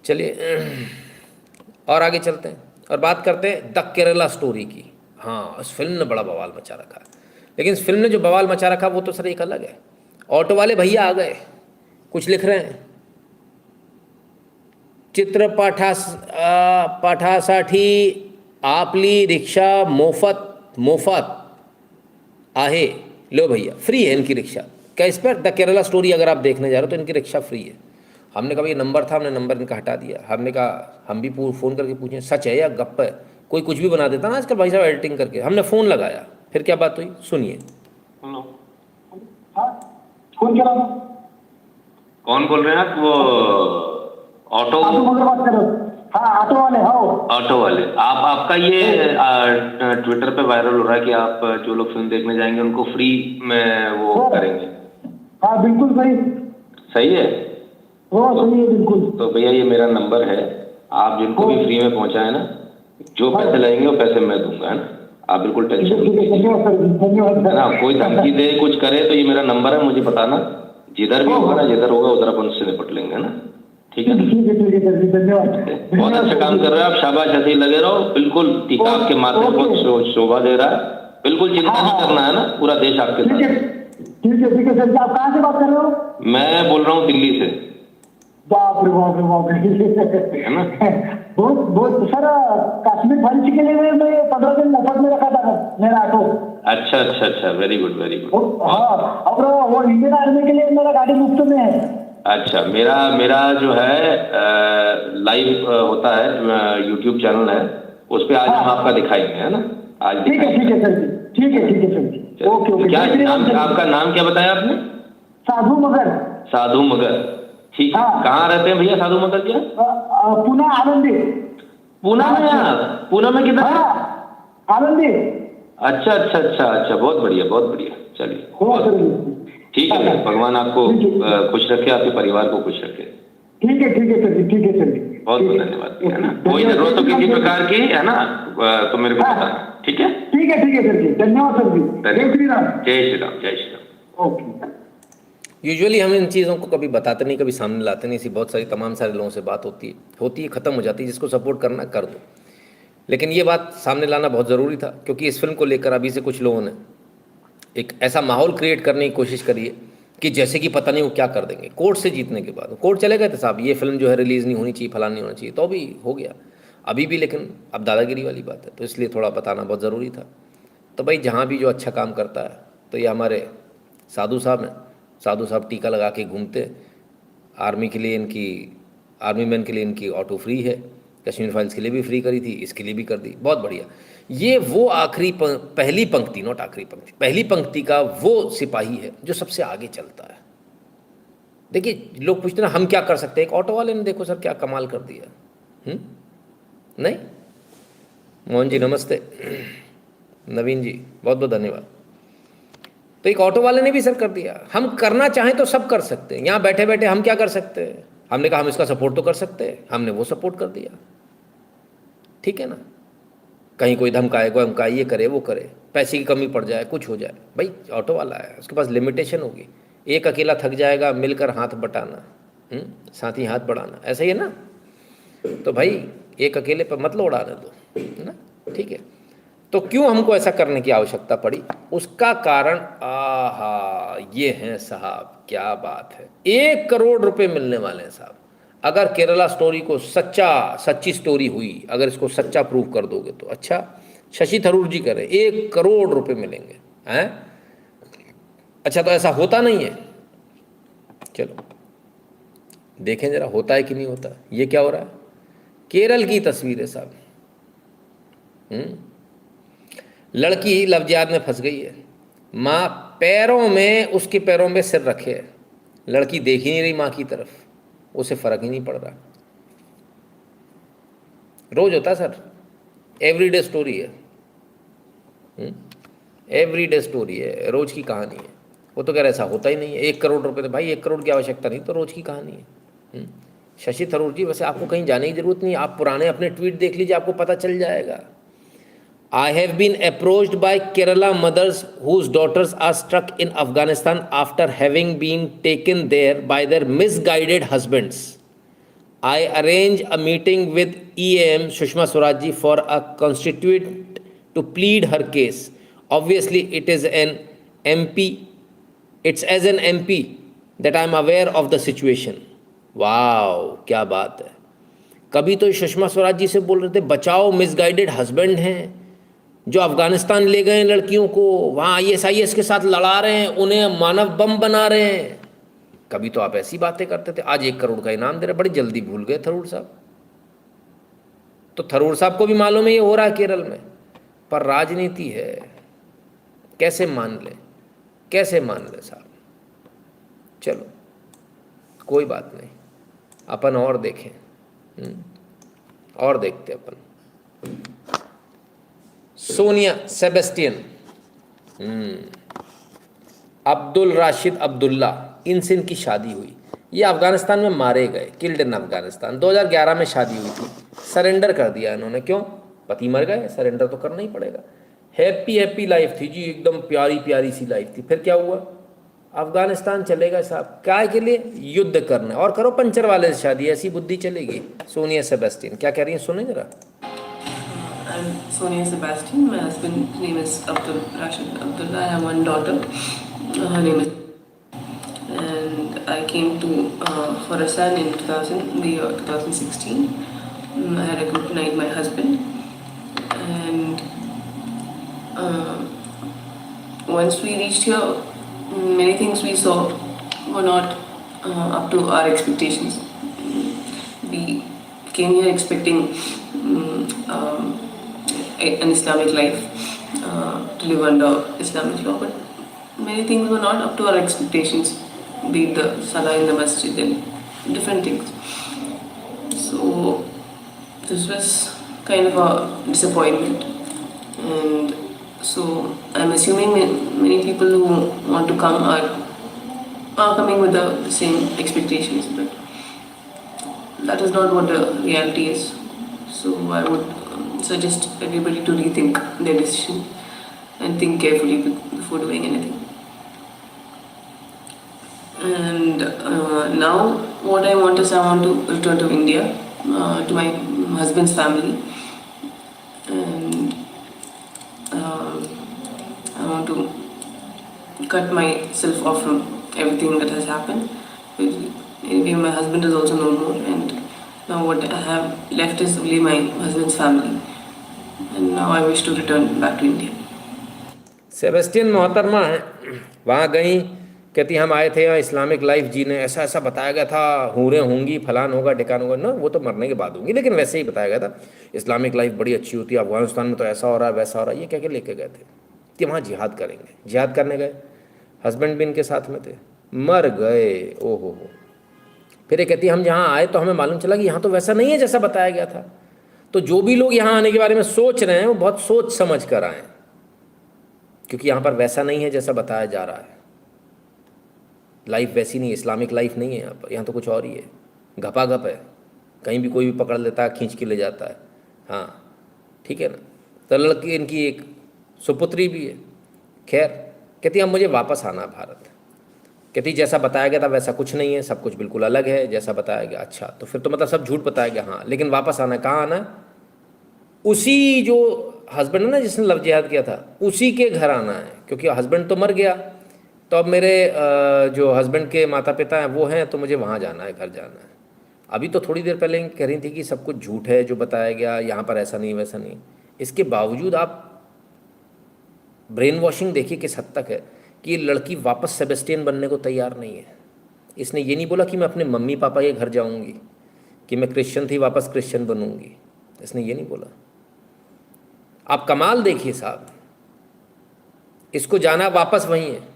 चलिए और आगे चलते हैं और बात करते हैं द केरला स्टोरी की। हाँ, इस फिल्म ने बड़ा बवाल मचा रखा है, लेकिन इस फिल्म ने जो बवाल मचा रखा वो तो सर एक अलग है। ऑटो वाले भैया आ गए, कुछ लिख रहे हैं, चित्र पाठासाठी आपली रिक्शा मोफत मोफत आहे। लो भैया, फ्री है इनकी रिक्शा। क्या इस पर द केरला स्टोरी अगर आप देखने जा रहे हो तो इनकी रिक्शा फ्री है। हमने कहा ये नंबर था, हमने नंबर इनका हटा दिया। हमने कहा हम भी फ़ोन करके पूछें सच है या गप्प है, कोई कुछ भी बना देता ना आजकल भाई साहब एडिटिंग करके। हमने फ़ोन लगाया, फिर क्या बात हुई सुनिए। हेलो। हाँ, कौन कह रहा था? कौन बोल रहे हैं आप? वो ऑटो बात कर रहे हो? हाँ, ऑटो वाले। हाँ, ऑटो वाले। आपका ये ट्विटर पे वायरल हो रहा है कि आप जो लोग फिल्म देखने जाएंगे उनको फ्री में वो करेंगे। हाँ, बिल्कुल सही। सही है? हाँ, सही है बिल्कुल। तो भैया ये मेरा नंबर है, आप जिनको भी फ्री में पहुंचाए ना, जो पैसे लगेंगे वो पैसे मैं दूंगा, है ना? आप बिल्कुल टेंशन नहीं लीजिए, है ना? कोई धमकी दे कुछ करे तो ये मेरा नंबर है, मुझे बताना। जिधर भी होगा ना, जिधर होगा उधर अपन उससे निपट लेंगे, है ना? ठीक है, धन्यवाद। बहुत अच्छा काम कर रहे हो आप, शाबाश, ऐसे ही लगे रहो। बिल्कुल टीका आपके माथे बहुत शोभा दे रहा है। बिल्कुल चिंता नहीं करना, है ना? पूरा देश आपके साथ। ठीक है सर। आप कहाँ से बात कर रहे हो? मैं बोल रहा हूँ दिल्ली से। बाप रे बाप रे बाप रे, है ना? बहुत बहुत सर, कश्मीर फाइल्स के लिए मैं 15 दिन मुफ्त में रखा था मेरा ऑटो। अच्छा अच्छा अच्छा, वेरी गुड वेरी गुड। हाँ, और वो इंडियन आर्मी के लिए मेरा गाड़ी मुफ्त में है। अच्छा, मेरा जो है लाइव होता है, यूट्यूब चैनल है, उस पे आज हम आपका दिखाएंगे, है ना? आज ठीक है सर जी, ठीक है सर। Okay okay. क्या नाम, आपका नाम क्या बताया आपने? साधु मगर। साधु मगर, ठीक है। कहाँ रहते हैं भैया साधु मगर क्या? पुणे आनंदी। पूना में? आप पूना में किधर? आनंदी। अच्छा अच्छा अच्छा अच्छा, बहुत बढ़िया बहुत बढ़िया। चलिए ठीक है, भगवान आपको खुश रखे, आपके परिवार को खुश रखे। ठीक है सर जी, ठीक है सर जी। बहुत बहुत धन्यवाद, है ना? कोई जरूरत हो किसी प्रकार की, है ना, तो मेरे को बताना। ठीक है सर जी, धन्यवाद सर जी। जय श्री राम। जय श्री राम, जय श्री राम। ओके। यूजुअली हम इन चीज़ों को कभी बताते नहीं, कभी सामने लाते नहीं। ऐसी बहुत सारी तमाम सारे लोगों से बात होती है, ख़त्म हो जाती है। जिसको सपोर्ट करना कर दो, लेकिन ये बात सामने लाना बहुत ज़रूरी था, क्योंकि इस फिल्म को लेकर अभी से कुछ लोगों ने एक ऐसा माहौल क्रिएट करने की कोशिश करी है कि जैसे कि पता नहीं वो क्या कर देंगे। कोर्ट से जीतने के बाद कोर्ट चले गए थे साहब, ये फिल्म जो है रिलीज़ नहीं होनी चाहिए, फलाना नहीं होना चाहिए, तो भी हो गया अभी भी, लेकिन अब दादागिरी वाली बात है, तो इसलिए थोड़ा बताना बहुत ज़रूरी था। तो भाई जहाँ भी जो अच्छा काम करता है, तो ये हमारे साधु साहब हैं, साधु साहब टीका लगा के घूमते। आर्मी के लिए इनकी, आर्मी मैन के लिए इनकी ऑटो फ्री है, कश्मीर फाइल्स के लिए भी फ्री करी थी, इसके लिए भी कर दी, बहुत बढ़िया। ये वो पहली पंक्ति, नॉट आखिरी पंक्ति, पहली पंक्ति का वो सिपाही है जो सबसे आगे चलता है। देखिए लोग पूछते ना हम क्या कर सकते हैं, एक ऑटो वाले ने देखो सर क्या कमाल कर दिया। नहीं, मोहन जी नमस्ते, नवीन जी बहुत बहुत धन्यवाद। तो एक ऑटो वाले ने भी सर कर दिया। हम करना चाहें तो सब कर सकते हैं, यहाँ बैठे बैठे हम क्या कर सकते हैं? हमने कहा हम इसका सपोर्ट तो कर सकते हैं, हमने वो सपोर्ट कर दिया, ठीक है ना? कहीं कोई धमकाए, कोई धमकाए, ये करे वो करे, पैसे की कमी पड़ जाए, कुछ हो जाए, भाई ऑटो वाला है, उसके पास लिमिटेशन होगी। एक अकेला थक जाएगा, मिलकर हाथ बटाना, साथ ही हाथ बढ़ाना, ऐसा ही है ना? तो भाई एक अकेले पर मत लो, उड़ाने दो, है ना? ठीक है। तो क्यों हमको ऐसा करने की आवश्यकता पड़ी? उसका कारण आहा ये है साहब, क्या बात है, 1 करोड़ रुपए मिलने वाले हैं साहब। अगर केरला स्टोरी को सच्ची स्टोरी हुई, अगर इसको सच्चा प्रूव कर दोगे तो अच्छा, शशि थरूर जी करें, 1 करोड़ रुपए मिलेंगे, हैं? अच्छा, तो ऐसा होता नहीं है, चलो देखें जरा होता है कि नहीं होता। ये क्या हो रहा है? केरल की तस्वीर है साहब। लड़की लव जिहाद में फंस गई है, माँ पैरों में, उसके पैरों में सिर रखे है, लड़की देख ही नहीं रही माँ की तरफ, उसे फर्क ही नहीं पड़ रहा। रोज होता है सर, एवरीडे स्टोरी है, एवरीडे स्टोरी है, रोज की कहानी है। वो तो कह रहा ऐसा होता ही नहीं है, 1 करोड़ रुपए, तो भाई 1 करोड़ की आवश्यकता नहीं, तो रोज की कहानी है। शशि थरूर जी, वैसे आपको कहीं जाने की जरूरत नहीं, आप पुराने अपने ट्वीट देख लीजिए, आपको पता चल जाएगा। I have been approached by Kerala mothers whose daughters are stuck in Afghanistan after having been taken there by their misguided husbands. I arrange a meeting with EAM Sushma Swaraj ji for a constituent to plead her case. Obviously, it is an MP. It's as an MP that I am aware of the situation. Wow, क्या बात है। कभी तो सुषमा स्वराज जी से बोल रहे थे बचाओ मिसगाइडेड हस्बैंड हैं जो अफगानिस्तान ले गए लड़कियों को, वहाँ ISIS के साथ लड़ा रहे हैं, उन्हें मानव बम बना रहे हैं। कभी तो आप ऐसी बातें करते थे, आज 1 करोड़ का इनाम दे रहे, बड़ी जल्दी भूल गए थरूर साहब। तो थरूर साहब को भी मालूम है ये हो रहा है केरल में, पर राजनीति है, कैसे मान ले, कैसे मान ले साहब। चलो कोई बात नहीं, अपन और देखें, और देखते अपन। सोनिया सेबेस्टियन, अब्दुल राशिद अब्दुल्ला, इनसे इनकी शादी हुई। ये अफगानिस्तान में मारे गए, किल्ड इन अफगानिस्तान। 2011 में शादी हुई थी, सरेंडर कर दिया इन्होंने। क्यों? पति मर गए, सरेंडर तो करना ही पड़ेगा। हैप्पी हैप्पी लाइफ थी जी, एकदम प्यारी प्यारी सी लाइफ थी। फिर क्या हुआ? अफगानिस्तान चले गए साहब, क्या के लिए? युद्ध करना। और करो पंचर वाले से शादी, ऐसी बुद्धि चलेगी। सोनिया सेबेस्टियन क्या कह रही हैं, सुने जरा। I'm Sonia Sebastian. My husband's name is Abdul Rashid Abdullah. I have one daughter. Her name is. And I came to for a son in 2016. I had accompanied my husband, and once we reached here, many things we saw were not up to our expectations. We came here expecting an Islamic life, to live under Islamic law, but many things were not up to our expectations, be it the salah in the masjid and different things. So this was kind of a disappointment, and so I'm assuming many people who want to come are coming with the same expectations, but that is not what the reality is. So I would suggest everybody to rethink their decision and think carefully before doing anything. And now what I want is I want to return to India, to my husband's family, and I want to cut myself off from everything that has happened. Anyway, my husband is also no more, and now what I have left is only my husband's family, and now I wish to return back to India. Sebastian मोहतरमा है, वहाँ गई, कहती हम आए थे यहाँ Islamic life जीने, ऐसा ऐसा बताया गया था, हूरें होंगी, फलान होगा, ढिकान होगा। ना, वो तो मरने के बाद होंगी, लेकिन वैसे ही बताया गया था इस्लामिक लाइफ बड़ी अच्छी होती है, अफगानिस्तान में तो ऐसा हो रहा है वैसा हो रहा है। ये कह के लेके गए थे कि वहाँ जिहाद करेंगे। जिहाद करने गए, हस्बैंड भी इनके साथ में थे, मर गए। ओ हो। फिर ये कहती हम जहाँ आए तो हमें मालूम चला कि यहाँ तो वैसा नहीं है जैसा बताया गया था। तो जो भी लोग यहाँ आने के बारे में सोच रहे हैं वो बहुत सोच समझ कर आए, क्योंकि यहाँ पर वैसा नहीं है जैसा बताया जा रहा है। लाइफ वैसी नहीं है, इस्लामिक लाइफ नहीं है यहाँ पर। यहाँ तो कुछ और ही है, घपाघप है, कहीं भी कोई भी पकड़ लेता है, खींच के ले जाता है। हाँ ठीक है ना। तो लड़की इनकी एक सुपुत्री भी है। खैर, कहती अब मुझे वापस आना भारत। कहती जैसा बताया गया था वैसा कुछ नहीं है, सब कुछ बिल्कुल अलग है जैसा बताया गया। अच्छा, तो फिर तो मतलब सब झूठ बताया गया। हाँ, लेकिन वापस आना है। कहाँ आना है? उसी जो हस्बैंड है ना जिसने लव जिहाद किया था, उसी के घर आना है, क्योंकि हस्बैंड तो मर गया। तो अब मेरे जो हस्बैंड के माता पिता हैं वो हैं, तो मुझे वहाँ जाना है, घर जाना है। अभी तो थोड़ी देर पहले कह रही थी कि सब कुछ झूठ है जो बताया गया, यहाँ पर ऐसा नहीं वैसा नहीं। इसके बावजूद आप ब्रेन वॉशिंग देखिए किस हद तक है कि ये लड़की वापस सेबेस्टियन बनने को तैयार नहीं है। इसने ये नहीं बोला कि मैं अपने मम्मी पापा के घर जाऊँगी, कि मैं क्रिश्चियन थी वापस क्रिश्चियन बनूँगी। इसने ये नहीं बोला। आप कमाल देखिए साहब, इसको जाना वापस वहीं है।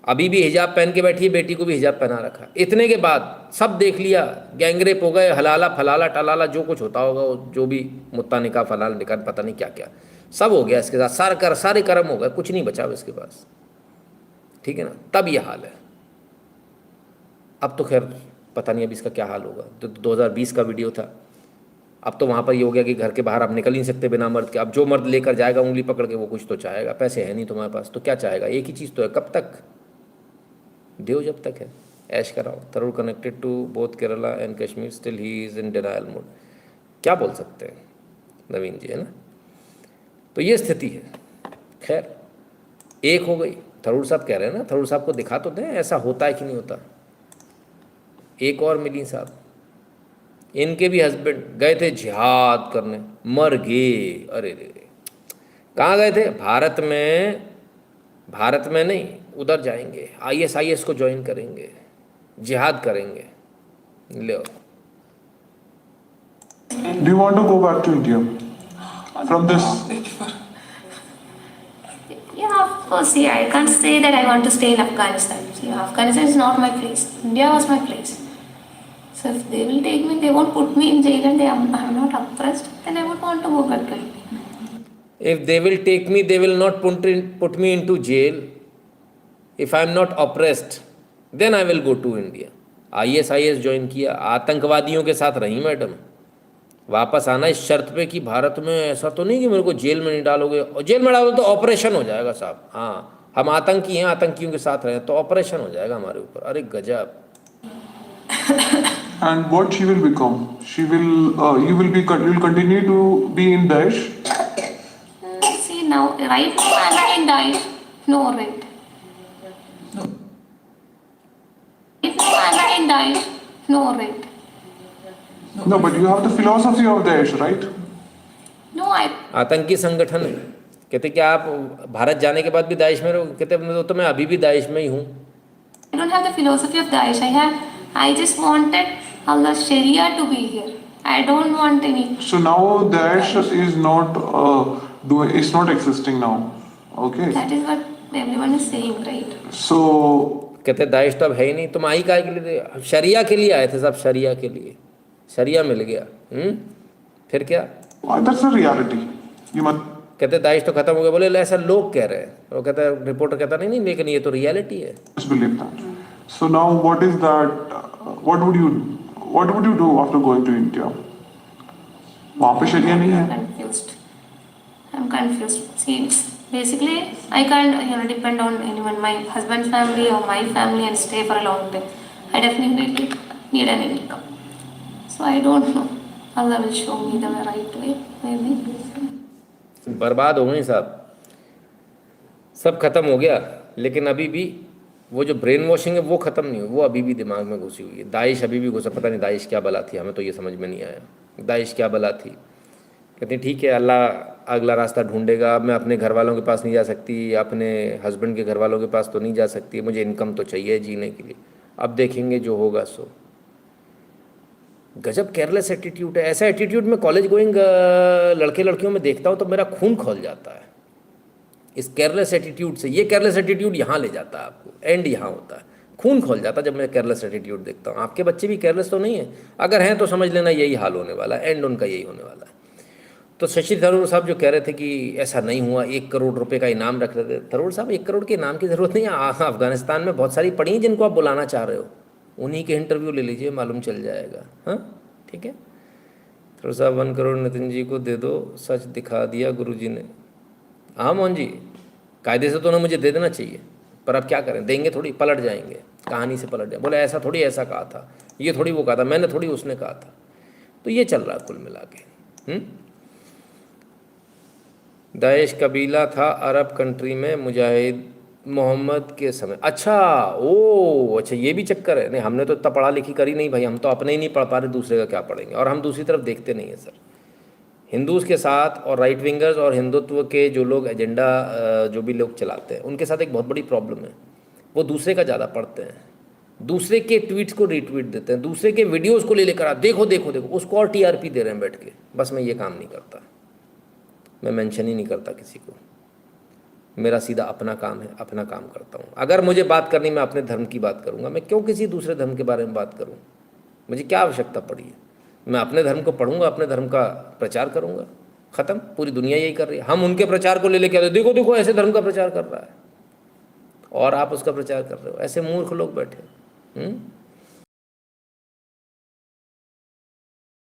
अभी भी हिजाब पहन के बैठी है, बेटी को भी हिजाब पहना रखा। इतने के बाद सब देख लिया, गैंगरेप हो गए, हलाला फलाला टलाला जो कुछ होता होगा, जो भी मुत्ता निकाह फलाल निकाह पता नहीं क्या क्या सब हो गया इसके साथ। सारे कर्म हो गए, कुछ नहीं बचा इसके पास। ठीक है ना। तब ये हाल है। अब तो खैर पता नहीं अब इसका क्या हाल होगा। तो 2020 का वीडियो था। अब तो वहाँ पर ये हो गया कि घर के बाहर आप निकल नहीं सकते बिना मर्द के। अब जो मर्द लेकर जाएगा उंगली पकड़ के वो कुछ तो चाहेगा। पैसे है नहीं तुम्हारे पास तो क्या चाहेगा? एक ही चीज़ तो है, कब तक? देव जब तक है। ऐश कराओ। Tharoor connected to both Kerala and Kashmir, still he is in denial mode. क्या बोल सकते हैं नवीन जी, है ना। तो ये स्थिति है। खैर, एक हो गई। थरूर साहब कह रहे हैं ना, थरूर साहब को दिखा तो दें ऐसा होता है कि नहीं होता। एक और मिली साहब, इनके भी हस्बैंड गए थे जिहाद करने, मर गए। अरे रे रे, कहाँ गए थे? भारत में, भारत में नहीं, उधर जाएंगे, आईएसआईएस को ज्वाइन करेंगे, जिहाद करेंगे। ले Do you want to go back to India from this? Yeah, of course. Yeah, I can't say that I want to stay in Afghanistan. Yeah, Afghanistan is not my place. India was my place. So if they will take me, they won't put me in jail and I'm not oppressed, then I would want to go back to India. If they will take me, they will not put me into jail. If I am not oppressed, then I will go to India. ISIS join किया, आतंकवादियों के साथ रही madam, वापस आना इस शर्त पे कि भारत में ऐसा तो नहीं कि मेरे को जेल में नहीं डालोगे, और जेल में डालो तो ऑपरेशन हो जाएगा साहब। हाँ, हम आतंकी हैं, आतंकियों के साथ रहे तो ऑपरेशन हो जाएगा हमारे ऊपर। अरे गजब। And what she will become? She will, you will continue to be in Daesh. See now, right now I'm in Daesh. No, right. Right now I'm in Daesh. No, right. No, but you have the philosophy of Daesh, right? No, I आतंकी संगठन है। कहते क्या आप भारत जाने के बाद भी दाइश में रहो? कहते तो मैं अभी भी दाइश में ही हूँ। don't have the philosophy of Daesh. I just wanted Allah Sharia to be here. I don't want any. So now Daesh is not it's not existing now. Okay. That is what everyone is saying, right? So कहते Daesh तो अब है ही नहीं, तुम आई काय के लिए थे? शरिया के लिए आए थे साहब, शरिया के लिए। शरिया मिल गया। फिर क्या? that's a reality. You must कहते दाइश तो खत्म हो गया। बोले ऐसा लोग कह रहे हैं, और कहता है रिपोर्टर कहता नहीं नहीं, लेकिन ये तो रियलिटी है। believe that. So now what is that? What would you do after going to India? वहाँ पे शरिया नहीं है। I'm confused. See, basically, I can't depend on anyone, my husband's family or my family, and stay for a long time. I definitely need an income. So I don't know. Allah will show me the right way, maybe. बर्बाद हो गई साहब, सब खत्म हो गया, लेकिन अभी भी वो जो ब्रेन वॉशिंग है वो ख़त्म नहीं हुई, वो अभी भी दिमाग में घुसी हुई है। दाइश अभी भी घुसा, पता नहीं दाइश क्या बला थी, हमें तो ये समझ में नहीं आया दाइश क्या बला थी। कहते ठीक है, अल्लाह अगला रास्ता ढूंढेगा। अब मैं अपने घर वालों के पास नहीं जा सकती, अपने हस्बैंड के घर वालों के पास तो नहीं जा सकती, मुझे इनकम तो चाहिए जीने के लिए। अब देखेंगे जो होगा सो। गजब केयरलेस एटीट्यूड है। ऐसा एटीट्यूड मैं कॉलेज गोइंग लड़के लड़कियों में देखता हूँ तो मेरा खून खौल जाता है इस केयरलेस एटीट्यूड से। ये केयरलेस एटीट्यूड यहाँ ले जाता है आपको, एंड यहाँ होता है। खून खोल जाता है जब मैं केयरलेस एटीट्यूड देखता हूँ। आपके बच्चे भी केयरलेस तो नहीं है, अगर हैं तो समझ लेना यही हाल होने वाला है, एंड उनका यही होने वाला है। तो शशि थरूर साहब जो कह रहे थे कि ऐसा नहीं हुआ, 1 करोड़ रुपए का इनाम रख रहे थे। थरूर साहब 1 करोड़ के इनाम की ज़रूरत नहीं है। अफगानिस्तान में बहुत सारी पड़ी हैं जिनको आप बुलाना चाह रहे हो, उन्हीं के इंटरव्यू ले लीजिए, मालूम चल जाएगा। हाँ ठीक है। थरूर साहब 1 करोड़ नितिन जी को दे दो, सच दिखा दिया गुरुजी ने। हाँ मोहन जी, कायदे से तो उन्हें मुझे दे देना चाहिए, पर अब क्या करें, देंगे थोड़ी, पलट जाएंगे, कहानी से पलट जाए। बोले ऐसा थोड़ी ऐसा कहा था, ये थोड़ी वो कहा था, मैंने थोड़ी उसने कहा था। तो ये चल रहा कुल मिला के। दाइश कबीला था अरब कंट्री में मुजाहिद मोहम्मद के समय। अच्छा, ओ अच्छा, ये भी चक्कर है। नहीं, हमने तो इतना पढ़ा लिखी करी नहीं भाई, हम तो अपने ही नहीं पढ़ पा रहे, दूसरे का क्या पढ़ेंगे। और हम दूसरी तरफ देखते नहीं है सर। हिंदूज़ के साथ और राइट विंगर्स और हिंदुत्व के जो लोग एजेंडा जो भी लोग चलाते हैं, उनके साथ एक बहुत बड़ी प्रॉब्लम है, वो दूसरे का ज़्यादा पढ़ते हैं, दूसरे के ट्वीट्स को रीट्वीट देते हैं, दूसरे के वीडियोस को ले लेकर देखो देखो देखो, उसको और टीआरपी दे रहे हैं बैठ के। बस मैं ये काम नहीं करता, मैं मेंशन ही नहीं करता किसी को। मेरा सीधा अपना काम है, अपना काम करता हूँ। अगर मुझे बात करनी, मैं अपने धर्म की बात करूँगा, मैं क्यों किसी दूसरे धर्म के बारे में बात करूँ? मुझे क्या आवश्यकता पड़ी है? मैं अपने धर्म को पढ़ूंगा, अपने धर्म का प्रचार करूंगा, ख़त्म। पूरी दुनिया यही कर रही है। हम उनके प्रचार को ले लेके आते, देखो देखो ऐसे धर्म का प्रचार कर रहा है, और आप उसका प्रचार कर रहे हो। ऐसे मूर्ख लोग बैठे।